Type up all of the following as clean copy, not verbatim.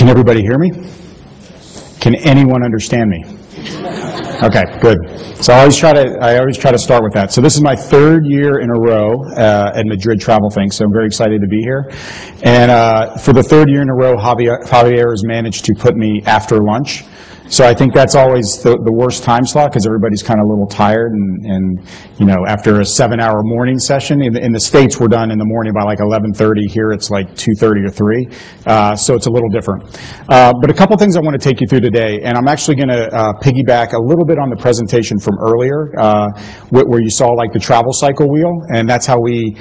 Can everybody hear me? Can anyone understand me? Okay, good. So I always try to start with that. So this is my third year in a row at Madrid Travel Think, so I'm very excited to be here. And for the third year in a row, Javier has managed to put me after lunch. So I think that's always the worst time slot because everybody's kind of a little tired and you know, after a 7-hour morning session, in the States we're done in the morning by like 11:30, here it's like 2:30 or 3, so it's a little different. But a couple things I want to take you through today, and I'm actually going to piggyback a little bit on the presentation from earlier, where you saw like the travel cycle wheel, and that's how we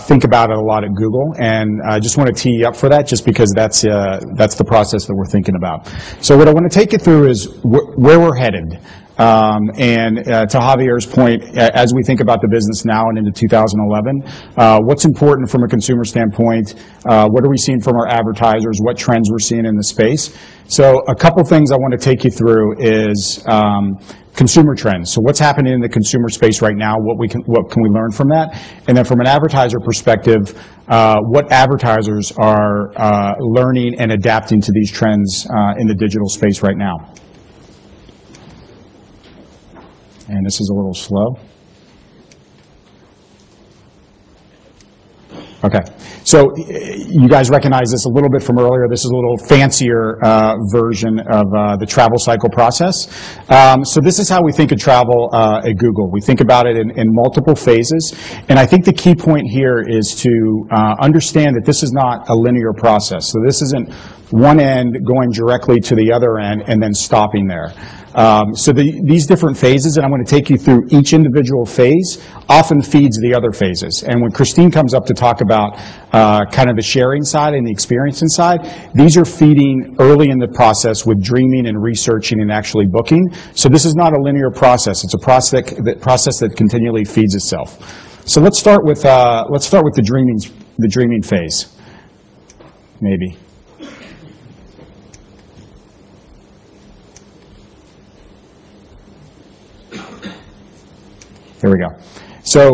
think about it a lot at Google, and I just want to tee you up for that just because that's the process that we're thinking about. So what I want to take you through is where we're headed. And to Javier's point, as we think about the business now and into 2011, what's important from a consumer standpoint, what are we seeing from our advertisers, what trends we're seeing in the space. So a couple things I want to take you through is consumer trends. So what's happening in the consumer space right now, what can we learn from that? And then from an advertiser perspective, what advertisers are learning and adapting to these trends in the digital space right now. And this is a little slow. Okay, so you guys recognize this a little bit from earlier. This is a little fancier version of the travel cycle process. So this is how we think of travel at Google. We think about it in multiple phases, and I think the key point here is to understand that this is not a linear process. So this isn't one end going directly to the other end and then stopping there. So these different phases, and I'm going to take you through each individual phase, often feeds the other phases. And when Christine comes up to talk about kind of the sharing side and the experiencing side, these are feeding early in the process with dreaming and researching and actually booking. So this is not a linear process. It's a process that continually feeds itself. So let's start with the dreaming phase, maybe. There we go. So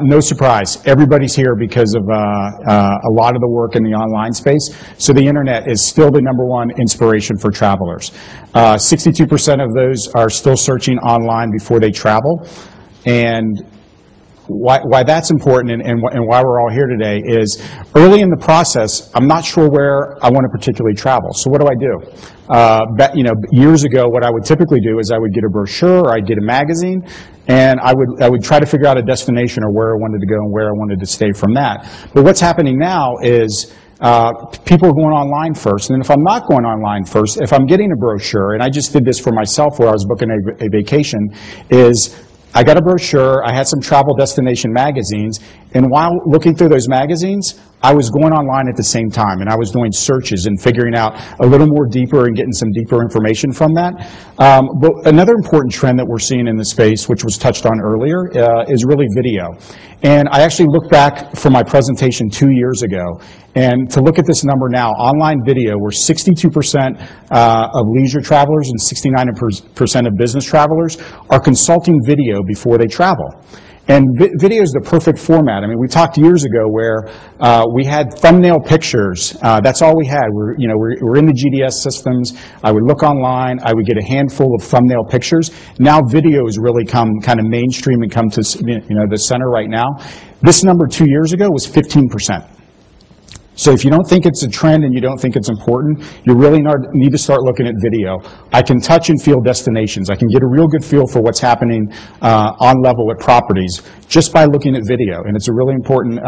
no surprise, everybody's here because of a lot of the work in the online space. So the internet is still the #1 inspiration for travelers. 62% of those are still searching online before they travel. And why that's important and why we're all here today is early in the process, I'm not sure where I want to particularly travel. So what do I do? You know, years ago, what I would typically do is I would get a brochure or I'd get a magazine, and I would try to figure out a destination or where I wanted to go and where I wanted to stay from that. But what's happening now is people are going online first, and if I'm not going online first, if I'm getting a brochure, and I just did this for myself where I was booking a vacation, is I got a brochure, I had some travel destination magazines, and while looking through those magazines, I was going online at the same time, and I was doing searches and figuring out a little more deeper and getting some deeper information from that. But another important trend that we're seeing in the space, which was touched on earlier, is really video. And I actually looked back from my presentation 2 years ago, and to look at this number now, online video, where 62% of leisure travelers and 69% of business travelers are consulting video before they travel. And video is the perfect format. I mean, we talked years ago where we had thumbnail pictures. That's all we had. We're in the GDS systems. I would look online. I would get a handful of thumbnail pictures. Now video has really come kind of mainstream and come to the center right now. This number 2 years ago was 15%. So if you don't think it's a trend and you don't think it's important, you really need to start looking at video. I can touch and feel destinations. I can get a real good feel for what's happening on level at properties just by looking at video, and it's a really important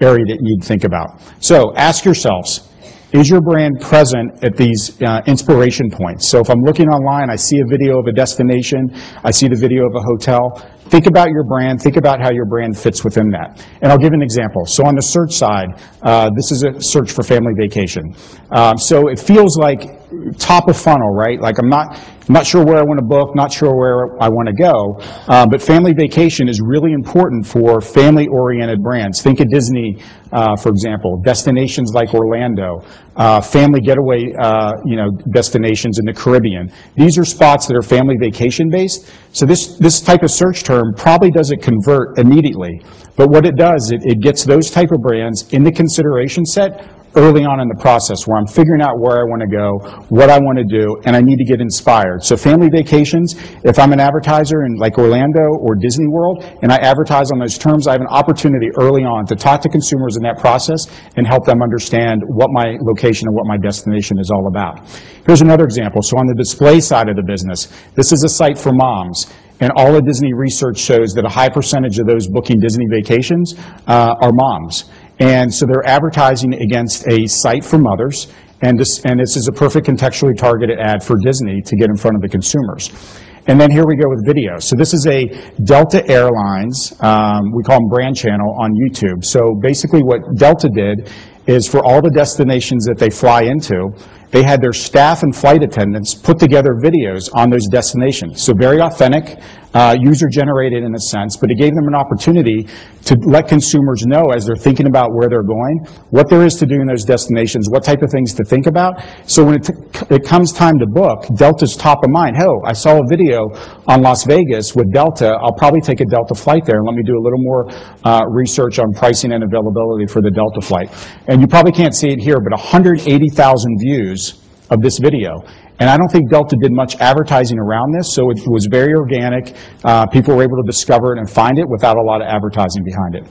area that you need to think about. So ask yourselves, is your brand present at these inspiration points? So if I'm looking online, I see a video of a destination, I see the video of a hotel, think about your brand, think about how your brand fits within that. And I'll give an example. So on the search side, this is a search for family vacation. So it feels like top of funnel, right? Like I'm not sure where I want to book, not sure where I want to go, but family vacation is really important for family-oriented brands. Think of Disney, for example, destinations like Orlando, family getaway, destinations in the Caribbean. These are spots that are family vacation-based. So this type of search term probably doesn't convert immediately, but what it does, it gets those type of brands in the consideration set early on in the process where I'm figuring out where I want to go, what I want to do, and I need to get inspired. So family vacations, if I'm an advertiser in like Orlando or Disney World and I advertise on those terms, I have an opportunity early on to talk to consumers in that process and help them understand what my location and what my destination is all about. Here's another example. So on the display side of the business, this is a site for moms. And all of Disney research shows that a high percentage of those booking Disney vacations are moms. And so they're advertising against a site for mothers, and this is a perfect contextually targeted ad for Disney to get in front of the consumers. And then here we go with video. So this is a Delta Airlines, we call them brand channel on YouTube. So basically what Delta did is for all the destinations that they fly into, they had their staff and flight attendants put together videos on those destinations. So very authentic, user-generated in a sense, but it gave them an opportunity to let consumers know as they're thinking about where they're going, what there is to do in those destinations, what type of things to think about. So when it comes time to book, Delta's top of mind. Oh, I saw a video on Las Vegas with Delta. I'll probably take a Delta flight there and let me do a little more research on pricing and availability for the Delta flight. And you probably can't see it here, but 180,000 views of this video. And I don't think Delta did much advertising around this, so it was very organic. People were able to discover it and find it without a lot of advertising behind it.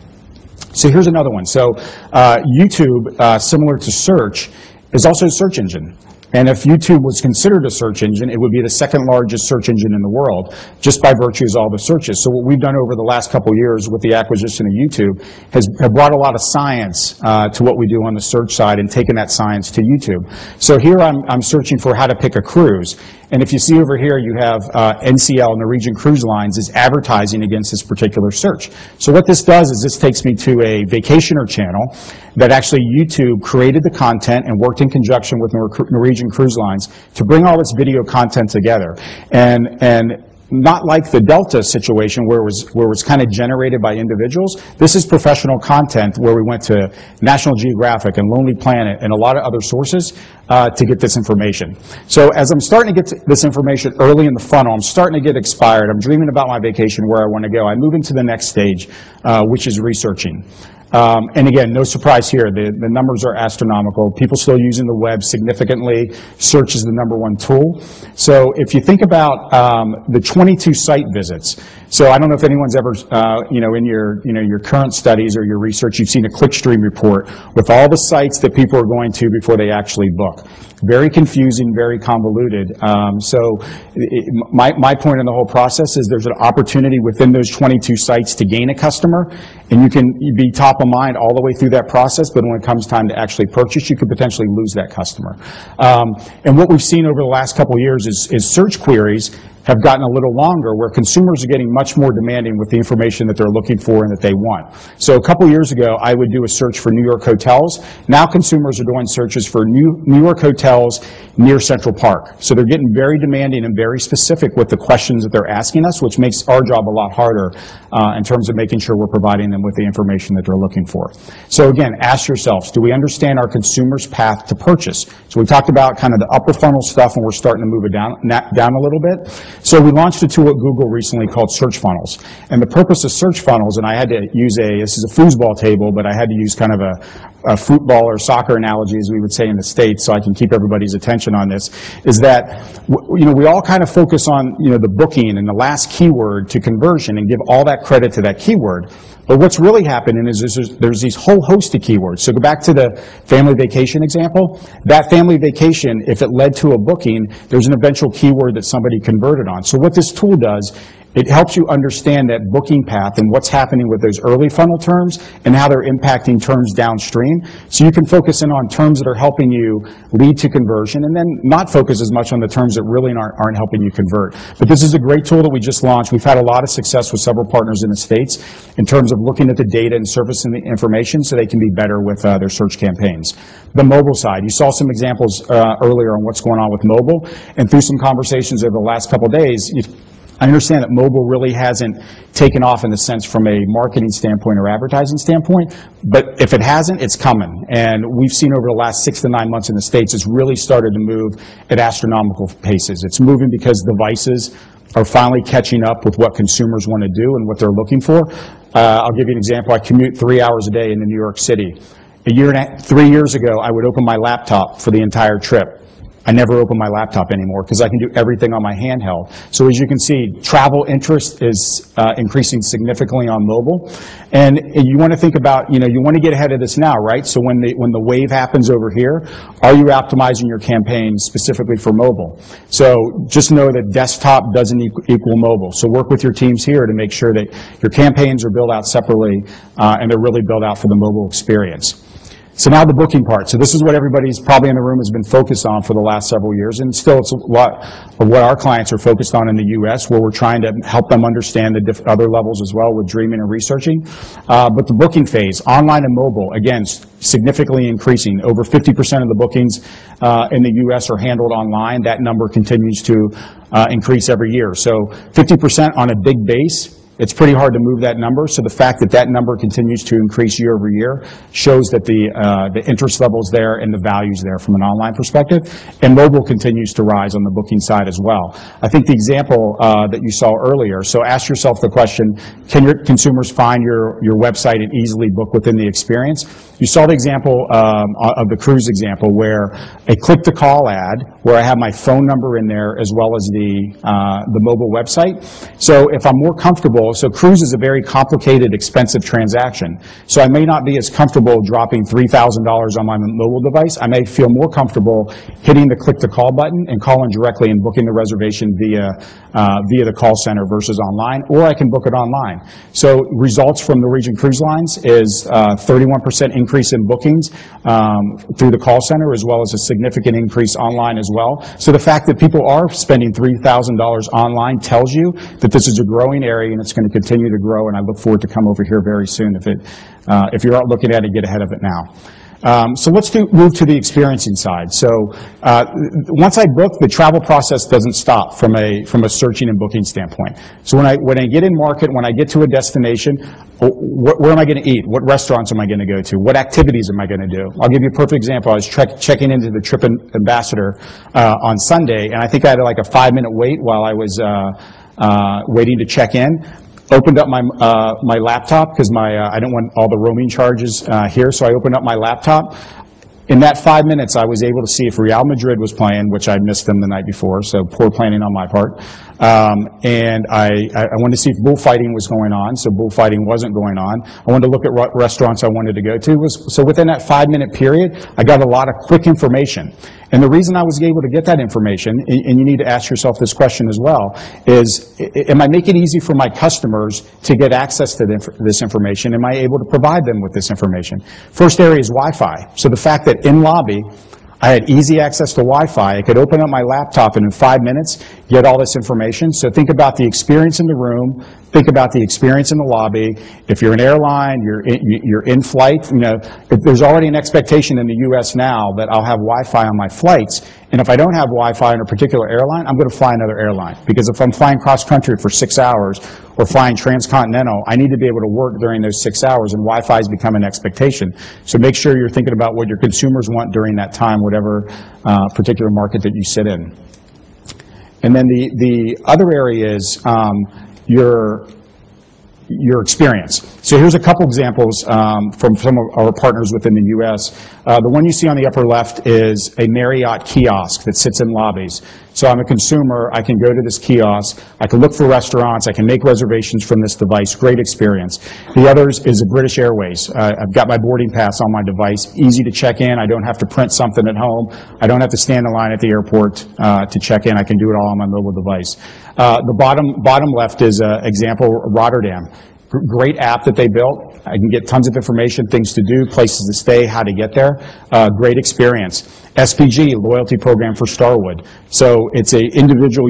So here's another one. So YouTube, similar to search, is also a search engine. And if YouTube was considered a search engine, it would be the second largest search engine in the world, just by virtue of all the searches. So what we've done over the last couple of years with the acquisition of YouTube has brought a lot of science to what we do on the search side and taken that science to YouTube. So here I'm searching for how to pick a cruise. And if you see over here, you have NCL, Norwegian Cruise Lines, is advertising against this particular search. So what this does is this takes me to a vacationer channel that actually YouTube created the content and worked in conjunction with Norwegian Cruise Lines to bring all this video content together. And not like the Delta situation where it was kind of generated by individuals. This is professional content where we went to National Geographic and Lonely Planet and a lot of other sources to get this information. So as I'm starting to get this information early in the funnel, I'm starting to get inspired. I'm dreaming about my vacation, where I want to go. I move into the next stage, which is researching. And again, no surprise here, the numbers are astronomical. People still using the web significantly. Search is the #1 tool. So if you think about the 22 site visits, so I don't know if anyone's ever, in your current studies or your research, you've seen a clickstream report with all the sites that people are going to before they actually book. Very confusing, very convoluted. My point in the whole process is there's an opportunity within those 22 sites to gain a customer, and you can be top of mind all the way through that process, but when it comes time to actually purchase, you could potentially lose that customer. And what we've seen over the last couple of years is search queries have gotten a little longer, where consumers are getting much more demanding with the information that they're looking for and that they want. So a couple years ago, I would do a search for New York hotels. Now consumers are doing searches for New York hotels near Central Park. So they're getting very demanding and very specific with the questions that they're asking us, which makes our job a lot harder in terms of making sure we're providing them with the information that they're looking for. So again, ask yourselves, do we understand our consumer's path to purchase? So we talked about kind of the upper funnel stuff, and we're starting to move it down a little bit. So we launched a tool at Google recently called Search Funnels. And the purpose of Search Funnels, and I had to use this is a foosball table, but I had to use kind of a football or soccer analogy, as we would say in the States, so I can keep everybody's attention on this, is that we all kind of focus on the booking and the last keyword to conversion and give all that credit to that keyword. But what's really happening is there's these whole host of keywords. So go back to the family vacation example. That family vacation, if it led to a booking, there's an eventual keyword that somebody converted on. So what this tool does, it helps you understand that booking path and what's happening with those early funnel terms and how they're impacting terms downstream. So you can focus in on terms that are helping you lead to conversion, and then not focus as much on the terms that really aren't helping you convert. But this is a great tool that we just launched. We've had a lot of success with several partners in the States in terms of looking at the data and surfacing the information so they can be better with their search campaigns. The mobile side, you saw some examples earlier on what's going on with mobile, and through some conversations over the last couple of days, I understand that mobile really hasn't taken off in the sense from a marketing standpoint or advertising standpoint, but if it hasn't, it's coming. And we've seen over the last 6 to 9 months in the States, it's really started to move at astronomical paces. It's moving because devices are finally catching up with what consumers want to do and what they're looking for. I'll give you an example. I commute 3 hours a day into New York City. 3 years ago, I would open my laptop for the entire trip. I never open my laptop anymore because I can do everything on my handheld. So as you can see, travel interest is increasing significantly on mobile. And you want to think about, you want to get ahead of this now, right? So when the wave happens over here, are you optimizing your campaign specifically for mobile? So just know that desktop doesn't equal mobile. So work with your teams here to make sure that your campaigns are built out separately and they're really built out for the mobile experience. So now the booking part. So this is what everybody's probably in the room has been focused on for the last several years, and still it's a lot of what our clients are focused on in the U.S., where we're trying to help them understand the other levels as well with dreaming and researching. But the booking phase, online and mobile, again, significantly increasing. Over 50% of the bookings in the U.S. are handled online. That number continues to increase every year. So 50% on a big base. It's pretty hard to move that number, so the fact that that number continues to increase year over year shows that the interest level's there and the value's there from an online perspective, and mobile continues to rise on the booking side as well. I think the example that you saw earlier, so ask yourself the question, can your consumers find your website and easily book within the experience? You saw the example of the cruise example where a click-to-call ad, where I have my phone number in there as well as the mobile website. So if I'm more comfortable, so cruise is a very complicated, expensive transaction. So I may not be as comfortable dropping $3,000 on my mobile device. I may feel more comfortable hitting the click-to-call button and calling directly and booking the reservation via the call center versus online, or I can book it online. So results from Norwegian Cruise Lines is 31% increase in bookings through the call center, as well as a significant increase online as well. So the fact that people are spending $3,000 online tells you that this is a growing area and it's going to continue to grow, and I look forward to come over here very soon if you're out looking at it, get ahead of it now. So let's move to the experiencing side. So once I book, the travel process doesn't stop from a searching and booking standpoint. So when I get in market, when I get to a destination, where am I going to eat? What restaurants am I going to go to? What activities am I going to do? I'll give you a perfect example. I was checking into the Trip Ambassador on Sunday, and I think I had like a 5-minute wait while I was waiting to check in. Opened up my laptop because I don't want all the roaming charges here, so I opened up my laptop. In that 5 minutes, I was able to see if Real Madrid was playing, which I missed them the night before, so poor planning on my part. And I wanted to see if bullfighting was going on, so bullfighting wasn't going on. I wanted to look at what restaurants I wanted to go to. So within that 5-minute period, I got a lot of quick information. And the reason I was able to get that information, and you need to ask yourself this question as well, is am I making it easy for my customers to get access to this information? Am I able to provide them with this information? First area is Wi-Fi. So the fact that in lobby, I had easy access to Wi-Fi. I could open up my laptop and in 5 minutes get all this information. So think about the experience in the room. Think about the experience in the lobby. If you're an airline, you're in flight. There's already an expectation in the U.S. now that I'll have Wi-Fi on my flights. And if I don't have Wi-Fi on a particular airline, I'm going to fly another airline. Because if I'm flying cross-country for 6 hours or flying transcontinental, I need to be able to work during those 6 hours, and Wi-Fi has become an expectation. So make sure you're thinking about what your consumers want during that time, whatever particular market that you sit in. And then the other area is your experience. So here's a couple examples from some of our partners within the U.S. The one you see on the upper left is a Marriott kiosk that sits in lobbies. So I'm a consumer, I can go to this kiosk, I can look for restaurants, I can make reservations from this device, great experience. The others is a British Airways. I've got my boarding pass on my device, easy to check in, I don't have to print something at home, I don't have to stand in line at the airport to check in, I can do it all on my mobile device. The bottom left is an example, Rotterdam. Great app that they built. I can get tons of information, things to do, places to stay, how to get there. Great experience. SPG, loyalty program for Starwood. So it's an individual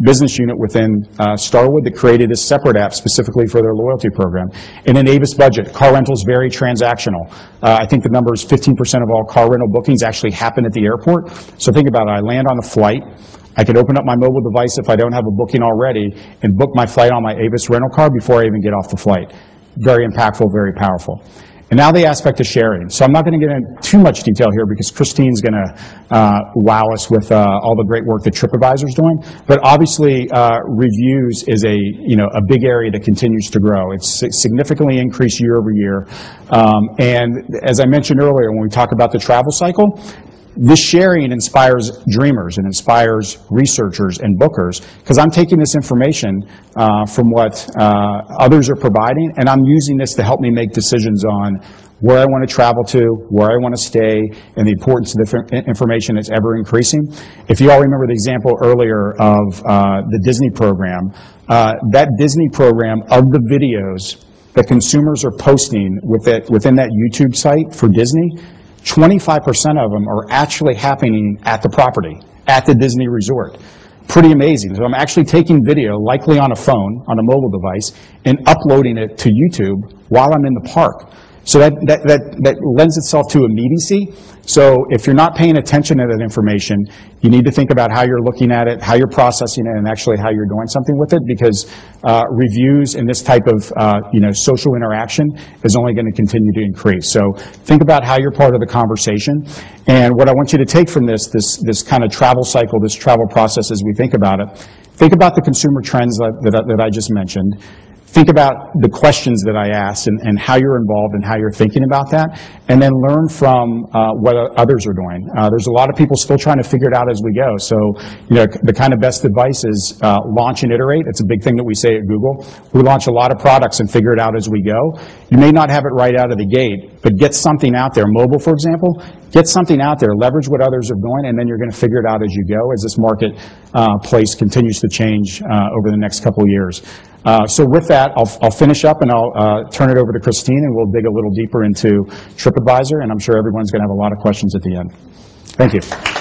business unit within Starwood that created a separate app specifically for their loyalty program. And then Avis Budget, car rental is very transactional. I think the number is 15% of all car rental bookings actually happen at the airport. So think about it, I land on a flight, I could open up my mobile device if I don't have a booking already and book my flight on my Avis rental car before I even get off the flight. Very impactful, very powerful. And now the aspect of sharing. So I'm not going to get into too much detail here because Christine's going to wow us with all the great work that TripAdvisor's doing. But obviously, reviews is a big area that continues to grow. It's significantly increased year over year. And as I mentioned earlier, when we talk about the travel cycle, this sharing inspires dreamers and inspires researchers and bookers because I'm taking this information from what others are providing, and I'm using this to help me make decisions on where I want to travel to, where I want to stay, and the importance of the information is ever increasing. If you all remember the example earlier of the Disney program, that Disney program of the videos that consumers are posting within that YouTube site for Disney, 25% of them are actually happening at the property, at the Disney resort. Pretty amazing. So I'm actually taking video, likely on a phone, on a mobile device, and uploading it to YouTube while I'm in the park. So that lends itself to immediacy. So if you're not paying attention to that information, you need to think about how you're looking at it, how you're processing it, and actually how you're doing something with it, because reviews and this type of social interaction is only going to continue to increase. So think about how you're part of the conversation. And what I want you to take from this kind of travel cycle, this travel process as we think about it, think about the consumer trends that I just mentioned. Think about the questions that I asked and how you're involved and how you're thinking about that, and then learn from what others are doing. There's a lot of people still trying to figure it out as we go. So, the kind of best advice is launch and iterate. It's a big thing that we say at Google. We launch a lot of products and figure it out as we go. You may not have it right out of the gate, but get something out there. Mobile, for example, get something out there, leverage what others are doing, and then you're going to figure it out as you go as this marketplace continues to change over the next couple of years. So with that, I'll finish up and I'll turn it over to Christine, and we'll dig a little deeper into TripAdvisor, and I'm sure everyone's going to have a lot of questions at the end. Thank you.